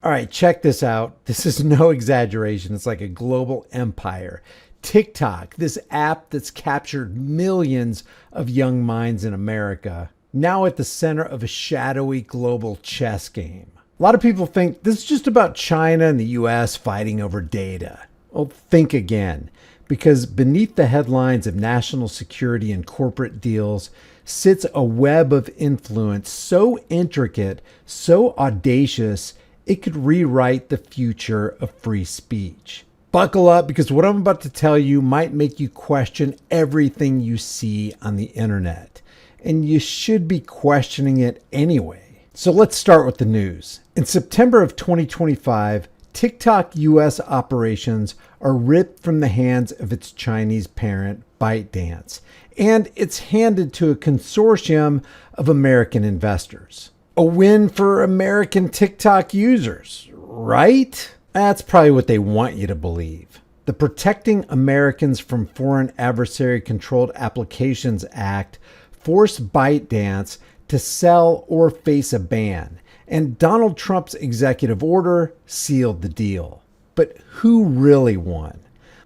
All right, check this out. This is no exaggeration. It's like a global empire. TikTok, this app that's captured millions of young minds in America, now at the center of a shadowy global chess game. A lot of people think this is just about China and the US fighting over data. Well, think again, because beneath the headlines of national security and corporate deals sits a web of influence so intricate, so audacious, it could rewrite the future of free speech. Buckle up, because what I'm about to tell you might make you question everything you see on the internet. And you should be questioning it anyway. So let's start with the news. In September of 2025, TikTok US operations are ripped from the hands of its Chinese parent, ByteDance, and it's handed to a consortium of American investors. A win for American TikTok users, right? That's probably what they want you to believe. The Protecting Americans from Foreign Adversary Controlled Applications Act forced ByteDance to sell or face a ban, and Donald Trump's executive order sealed the deal. But who really won?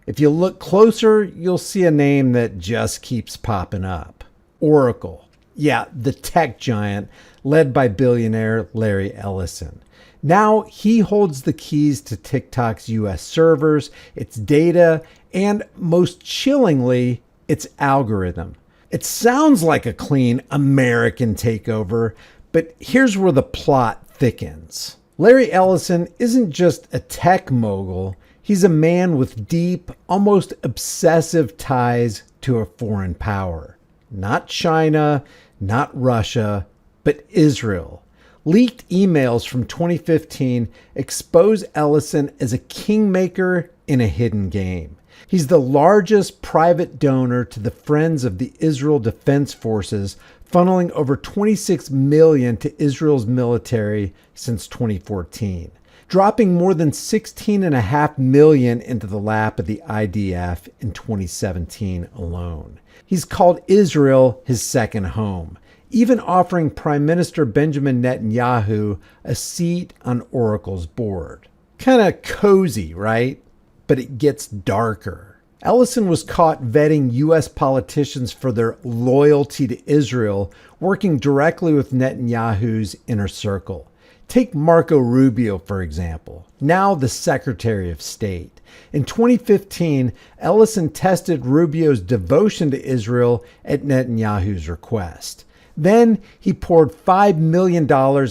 If you look closer, you'll see a name that just keeps popping up. Oracle. Yeah, the tech giant led by billionaire Larry Ellison. Now he holds the keys to TikTok's US servers, its data, and most chillingly, its algorithm. It sounds like a clean American takeover, but here's where the plot thickens. Larry Ellison isn't just a tech mogul, he's a man with deep, almost obsessive ties to a foreign power. Not China, not Russia, but Israel. Leaked emails from 2015 expose Ellison as a kingmaker in a hidden game. He's the largest private donor to the Friends of the Israel Defense Forces, funneling over $26 million to Israel's military since 2014, dropping more than $16.5 million into the lap of the IDF in 2017 alone. He's called Israel his second home, even offering Prime Minister Benjamin Netanyahu a seat on Oracle's board. Kind of cozy, right? But it gets darker. Ellison was caught vetting U.S. politicians for their loyalty to Israel, working directly with Netanyahu's inner circle. Take Marco Rubio, for example, now the Secretary of State. In 2015, Ellison tested Rubio's devotion to Israel at Netanyahu's request. Then he poured $5 million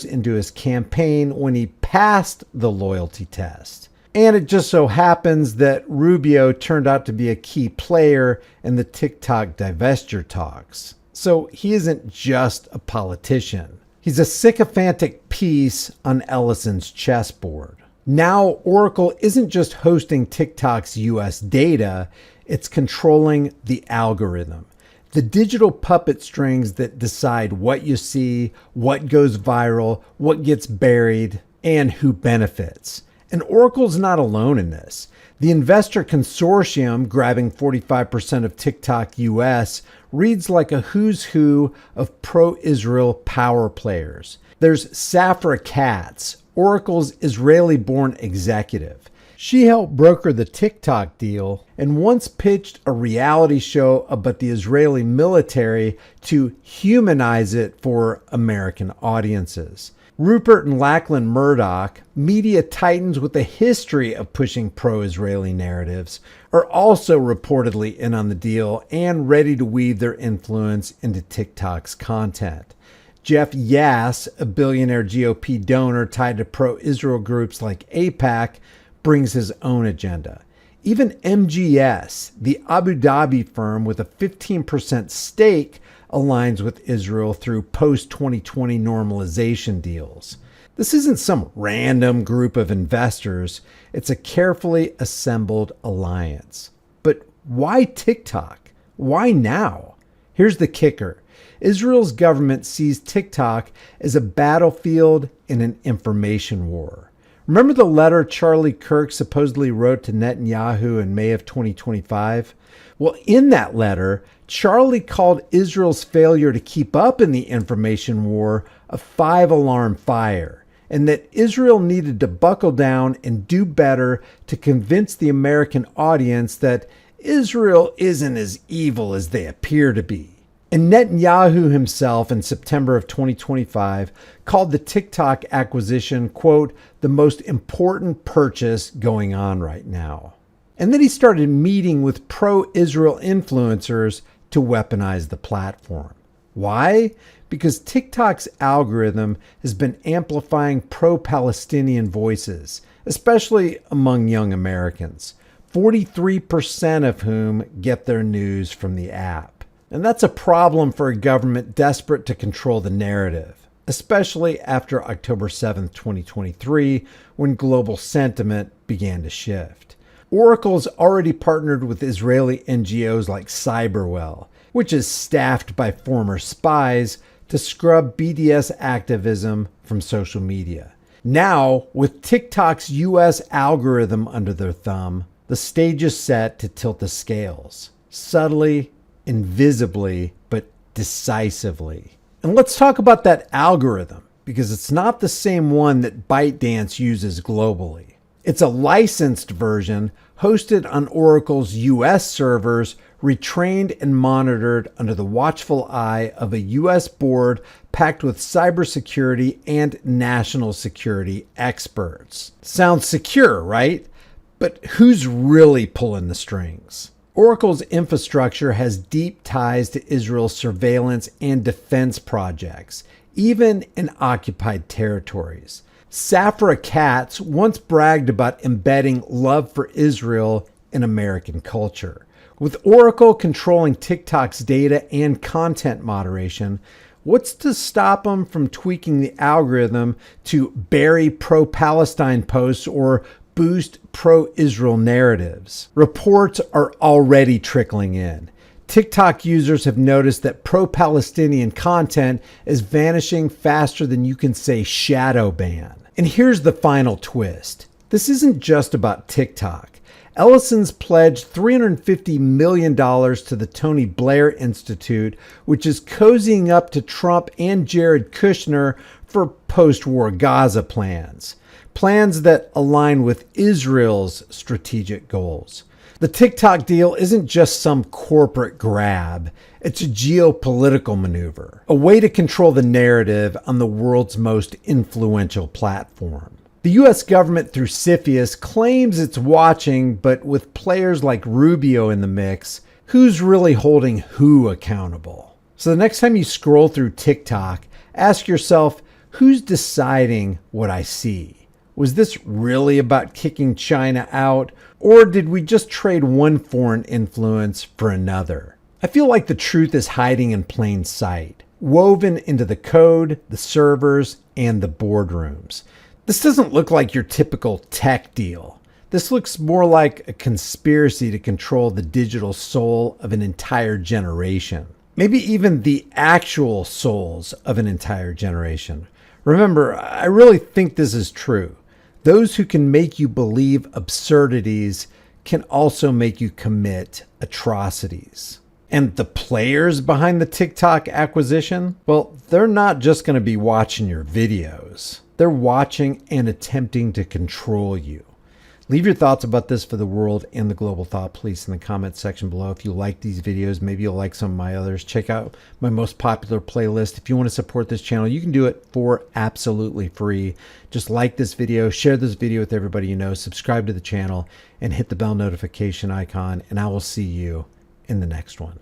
into his campaign when he passed the loyalty test. And it just so happens that Rubio turned out to be a key player in the TikTok divestiture talks. So he isn't just a politician. He's a sycophantic piece on Ellison's chessboard. Now, Oracle isn't just hosting TikTok's US data, it's controlling the algorithm. The digital puppet strings that decide what you see, what goes viral, what gets buried, and who benefits. And Oracle's not alone in this. The investor consortium, grabbing 45% of TikTok US, reads like a who's who of pro-Israel power players. There's Safra Katz, Oracle's Israeli-born executive. She helped broker the TikTok deal and once pitched a reality show about the Israeli military to humanize it for American audiences. Rupert and Lachlan Murdoch, media titans with a history of pushing pro-Israeli narratives, are also reportedly in on the deal and ready to weave their influence into TikTok's content. Jeff Yass, a billionaire GOP donor tied to pro-Israel groups like AIPAC, brings his own agenda. Even MGS, the Abu Dhabi firm with a 15% stake, aligns with Israel through post-2020 normalization deals. This isn't some random group of investors. It's a carefully assembled alliance. But why TikTok? Why now? Here's the kicker. Israel's government sees TikTok as a battlefield in an information war. Remember the letter Charlie Kirk supposedly wrote to Netanyahu in May of 2025? Well, in that letter, Charlie called Israel's failure to keep up in the information war a five-alarm fire. and that Israel needed to buckle down and do better to convince the American audience that Israel isn't as evil as they appear to be. And Netanyahu himself in September of 2025 called the TikTok acquisition, quote, the most important purchase going on right now. And then he started meeting with pro-Israel influencers to weaponize the platform. Why? Because TikTok's algorithm has been amplifying pro-Palestinian voices, especially among young Americans, 43% of whom get their news from the app. And that's a problem for a government desperate to control the narrative, especially after October 7th, 2023, when global sentiment began to shift. Oracle's already partnered with Israeli NGOs like Cyberwell, which is staffed by former spies, to scrub BDS activism from social media. Now, with TikTok's US algorithm under their thumb, the stage is set to tilt the scales, subtly, invisibly, but decisively. And let's talk about that algorithm, because it's not the same one that ByteDance uses globally. It's a licensed version hosted on Oracle's US servers, retrained and monitored under the watchful eye of a US board packed with cybersecurity and national security experts. Sounds secure, right? But who's really pulling the strings? Oracle's infrastructure has deep ties to Israel's surveillance and defense projects, even in occupied territories. Safra Katz once bragged about embedding love for Israel in American culture. With Oracle controlling TikTok's data and content moderation, what's to stop them from tweaking the algorithm to bury pro-Palestine posts or boost pro-Israel narratives? Reports are already trickling in. TikTok users have noticed that pro-Palestinian content is vanishing faster than you can say shadow ban. And here's the final twist. This isn't just about TikTok. Ellison's pledged $350 million to the Tony Blair Institute, which is cozying up to Trump and Jared Kushner for post-war Gaza plans. Plans that align with Israel's strategic goals. The TikTok deal isn't just some corporate grab. It's a geopolitical maneuver, a way to control the narrative on the world's most influential platform. The US government through CFIUS claims it's watching, but with players like Rubio in the mix, who's really holding who accountable? So the next time you scroll through TikTok, ask yourself, who's deciding what I see? Was this really about kicking China out, or did we just trade one foreign influence for another? I feel like the truth is hiding in plain sight, woven into the code, the servers, and the boardrooms. This doesn't look like your typical tech deal. This looks more like a conspiracy to control the digital soul of an entire generation. Maybe even the actual souls of an entire generation. Remember, I really think this is true. Those who can make you believe absurdities can also make you commit atrocities. And the players behind the TikTok acquisition, well, they're not just going to be watching your videos. They're watching and attempting to control you. Leave your thoughts about this for the world and the global thought police in the comments section below. If you like these videos, maybe you'll like some of my others. Check out my most popular playlist. If you want to support this channel, you can do it for absolutely free. Just like this video, share this video with everybody you know, subscribe to the channel, and hit the bell notification icon, and I will see you in the next one.